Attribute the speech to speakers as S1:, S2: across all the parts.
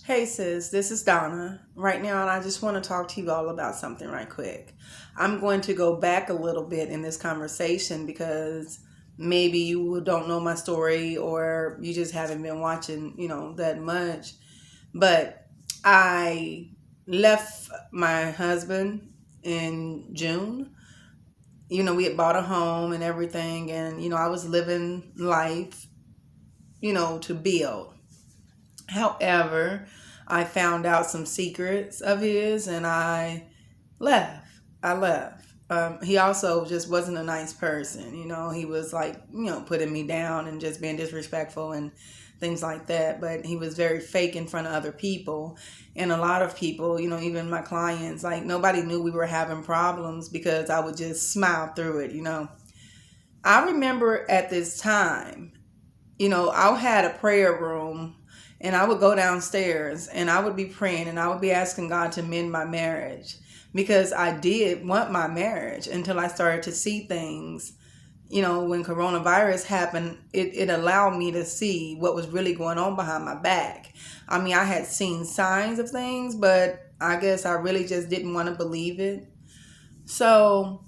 S1: Hey sis, this is Donna. Right now, and I just want to talk to you all about something right quick. I'm going to go back a little bit in this conversation because maybe you don't know my story or you just haven't been watching, that much. But I left my husband in June. We had bought a home and everything, and I was living life, to build. However, I found out some secrets of his and left. I left. He also just wasn't a nice person. He was like, putting me down and just being disrespectful and things like that. But he was very fake in front of other people. And a lot of people, even my clients, like nobody knew we were having problems because I would just smile through it. I remember at this time, I had a prayer room and I would go downstairs and I would be praying and I would be asking God to mend my marriage because I did want my marriage until I started to see things. When coronavirus happened, it allowed me to see what was really going on behind my back. I mean, I had seen signs of things, but I guess I really just didn't want to believe it. So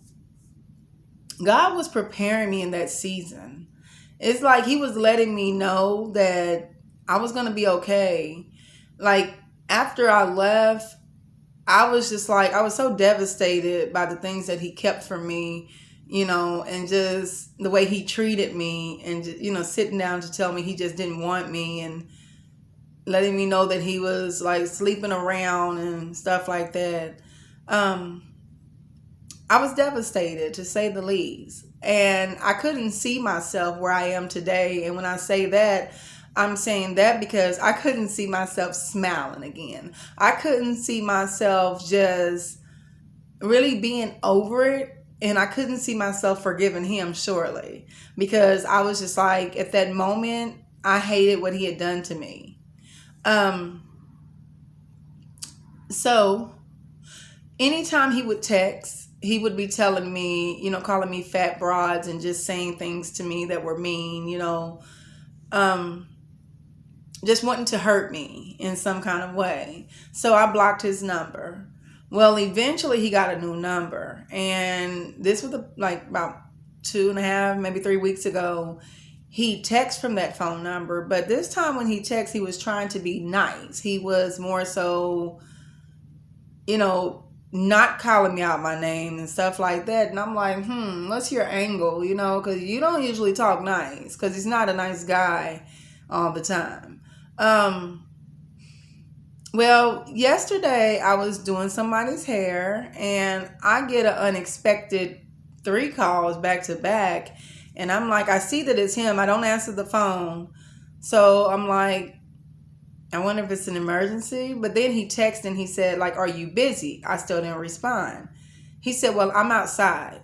S1: God was preparing me in that season. It's like he was letting me know that I was going to be okay. Like after I left, I was just like, I was so devastated by the things that he kept from me, and just the way he treated me and, sitting down to tell me he just didn't want me and letting me know that he was like sleeping around and stuff like that. I was devastated to say the least. And I couldn't see myself where I am today. And when I say that, I'm saying that because I couldn't see myself smiling again. I couldn't see myself just really being over it. And I couldn't see myself forgiving him shortly because I was just like, at that moment, I hated what he had done to me. So anytime he would text, he would be telling me, calling me fat broads and just saying things to me that were mean, just wanting to hurt me in some kind of way. So I blocked his number. Well, eventually he got a new number. And this was like about 2.5, maybe 3 weeks ago. He texted from that phone number. But this time when he texted, he was trying to be nice. He was more so, not calling me out my name and stuff like that. And I'm like, what's your angle? Because you don't usually talk nice because he's not a nice guy all the time. Well, yesterday I was doing somebody's hair and I get an unexpected 3 calls back to back. And I'm like, I see that it's him. I don't answer the phone. So I'm like, I wonder if it's an emergency. But then he texted and he said, like, are you busy? I still didn't respond. He said, well, I'm outside.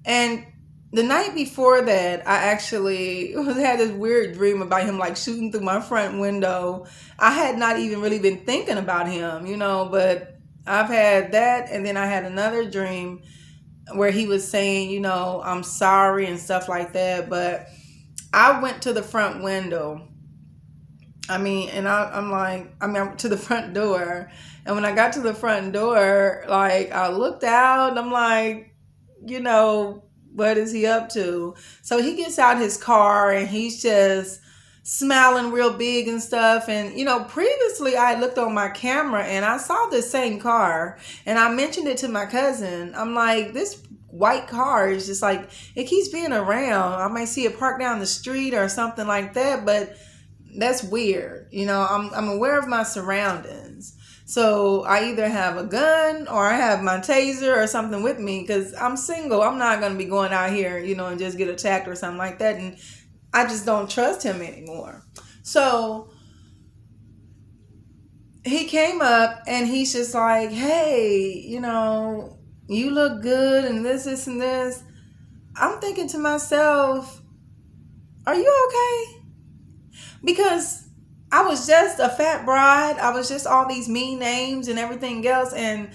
S1: And the night before that, I actually had this weird dream about him like shooting through my front window. I had not even really been thinking about him, but I've had that. And then I had another dream where he was saying, I'm sorry and stuff like that. But I went to the front window. I'm to the front door. And when I got to the front door, like I looked out and I'm like, what is he up to? So he gets out his car and he's just smiling real big and stuff. And, previously I looked on my camera and I saw this same car and I mentioned it to my cousin. I'm like, this white car is just like, it keeps being around. I might see it parked down the street or something like that, but that's weird. I'm aware of my surroundings. So I either have a gun or I have my taser or something with me because I'm single. I'm not going to be going out here, and just get attacked or something like that. And I just don't trust him anymore. So he came up and he's just like, hey, you look good and this, and this. I'm thinking to myself, are you okay? Because I was just a fat bride. I was just all these mean names and everything else. And,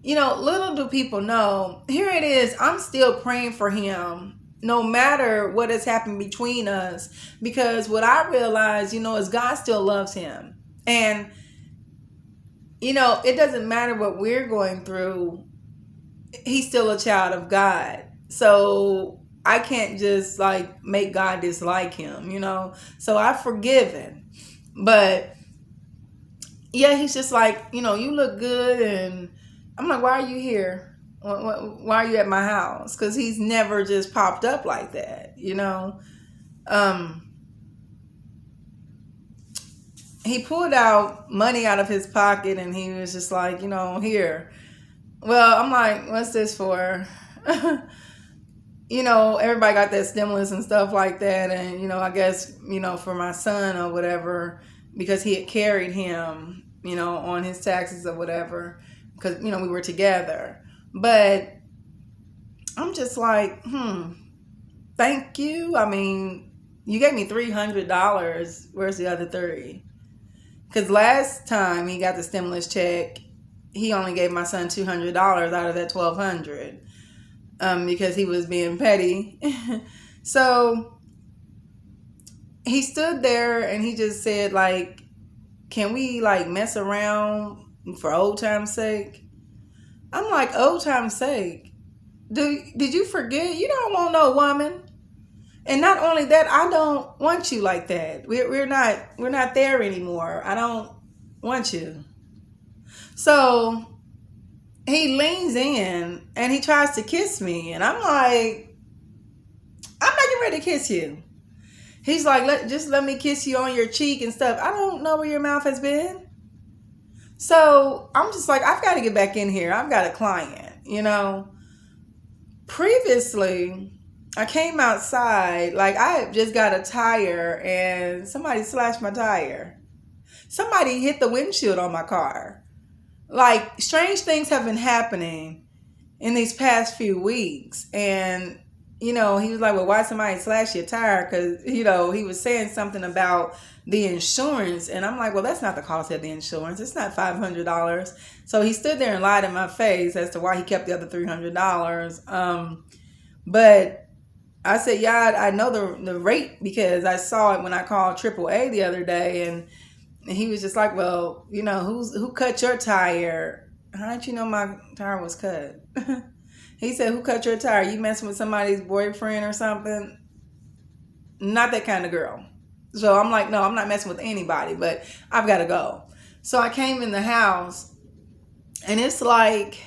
S1: little do people know, here it is. I'm still praying for him no matter what has happened between us. Because what I realize, is God still loves him. And it doesn't matter what we're going through. He's still a child of God. So I can't just like make God dislike him. So I've forgiven. But yeah, he's just like, you look good. And I'm like, why are you here? Why are you at my house? Because he's never just popped up like that. He pulled out money out of his pocket and he was just like, here. Well, I'm like, what's this for? Everybody got that stimulus and stuff like that. And, I guess, for my son or whatever, because he had carried him, on his taxes or whatever, because, we were together. But I'm just like, thank you. I mean, you gave me $300. Where's the other 30? Because last time he got the stimulus check, he only gave my son $200 out of that $1,200. Because he was being petty. So he stood there and he just said, like, can we like mess around for old time's sake? I'm like, old time's sake? Did you forget? You don't want no woman. And not only that, I don't want you like that. We're not there anymore. I don't want you. So he leans in and he tries to kiss me. And I'm like, I'm not getting ready to kiss you. He's like, just let me kiss you on your cheek and stuff. I don't know where your mouth has been. So I'm just like, I've got to get back in here. I've got a client, Previously, I came outside, like I had just got a tire and somebody slashed my tire. Somebody hit the windshield on my car. Like, strange things have been happening in these past few weeks. And, he was like, well, why somebody slash your tire? Because, he was saying something about the insurance. And I'm like, well, that's not the cost of the insurance. It's not $500. So he stood there and lied in my face as to why he kept the other $300. But I said, yeah, I know the rate because I saw it when I called AAA the other day. And he was just like, well, who cut your tire? How did you know my tire was cut? He said, who cut your tire? You messing with somebody's boyfriend or something? Not that kind of girl. So I'm like, no, I'm not messing with anybody, but I've got to go. So I came in the house and it's like,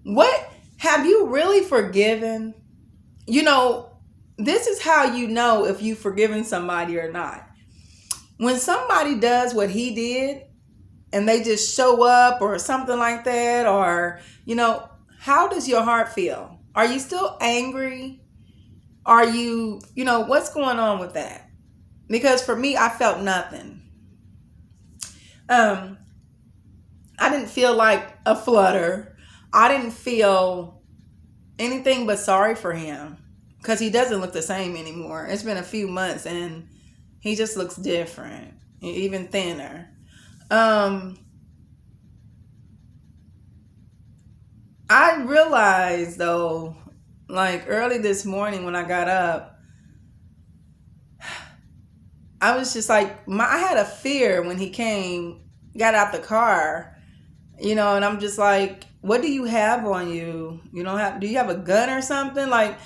S1: what? Have you really forgiven? This is how you know if you've forgiven somebody or not. When somebody does what he did and they just show up or something like that, or, how does your heart feel? Are you still angry? Are you, what's going on with that? Because for me, I felt nothing. I didn't feel like a flutter. I didn't feel anything but sorry for him because he doesn't look the same anymore. It's been a few months and he just looks different, even thinner. I realized though, like early this morning when I got up, I was just like, I had a fear when he got out the car, and I'm just like, what do you have on you? Do you have a gun or something? Like,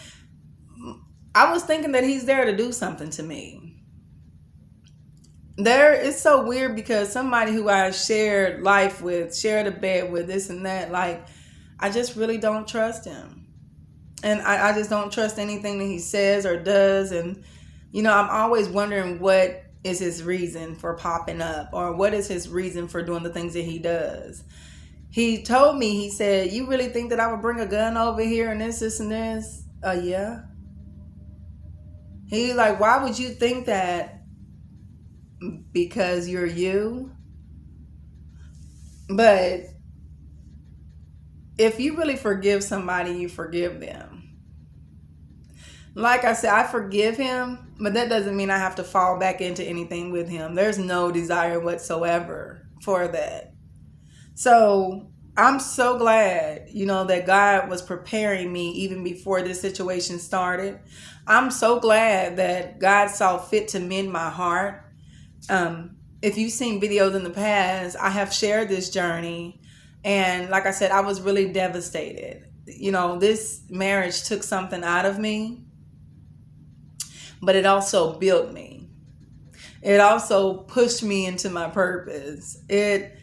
S1: I was thinking that he's there to do something to me. It's so weird because somebody who I shared life with, shared a bed with, this and that, like, I just really don't trust him. And I just don't trust anything that he says or does. And, I'm always wondering what is his reason for popping up or what is his reason for doing the things that he does. He told me, he said, you really think that I would bring a gun over here and this and this? Yeah. He's like, why would you think that? Because you're you. But if you really forgive somebody, you forgive them. Like I said, I forgive him, but that doesn't mean I have to fall back into anything with him. There's no desire whatsoever for that. So I'm so glad, that God was preparing me even before this situation started. I'm so glad that God saw fit to mend my heart. if you've seen videos in the past, I have shared this journey. And like I said, I was really devastated. You know, this marriage took something out of me, but it also built me. It also pushed me into my purpose. It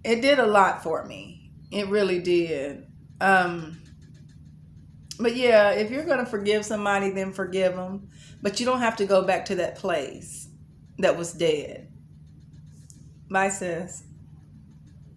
S1: did a lot for me. It really did. But yeah, if you're going to forgive somebody, then forgive them. But you don't have to go back to that place that was dead. Bye, sis.